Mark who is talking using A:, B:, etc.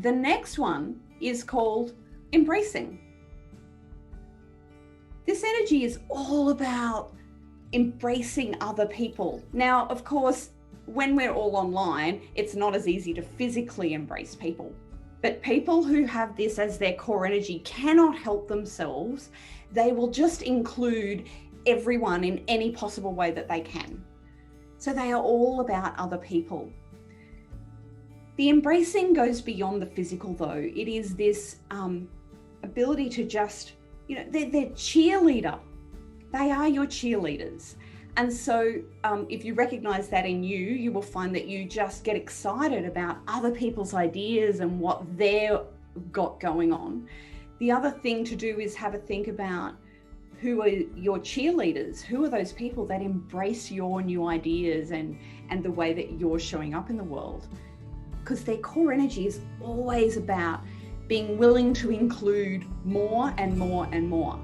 A: The next one is called embracing. This energy is all about embracing other people. Now, of course, when we're all online, it's not as easy to physically embrace people. But people who have this as their core energy cannot help themselves. They will just include everyone in any possible way that they can. So they are all about other people. The embracing goes beyond the physical, though. It is this ability to just, they're cheerleader. They are your cheerleaders. And so if you recognize that in you, you will find that you just get excited about other people's ideas and what they've got going on. The other thing to do is have a think about who are your cheerleaders? Who are those people that embrace your new ideas and the way that you're showing up in the world? Because their core energy is always about being willing to include more and more and more.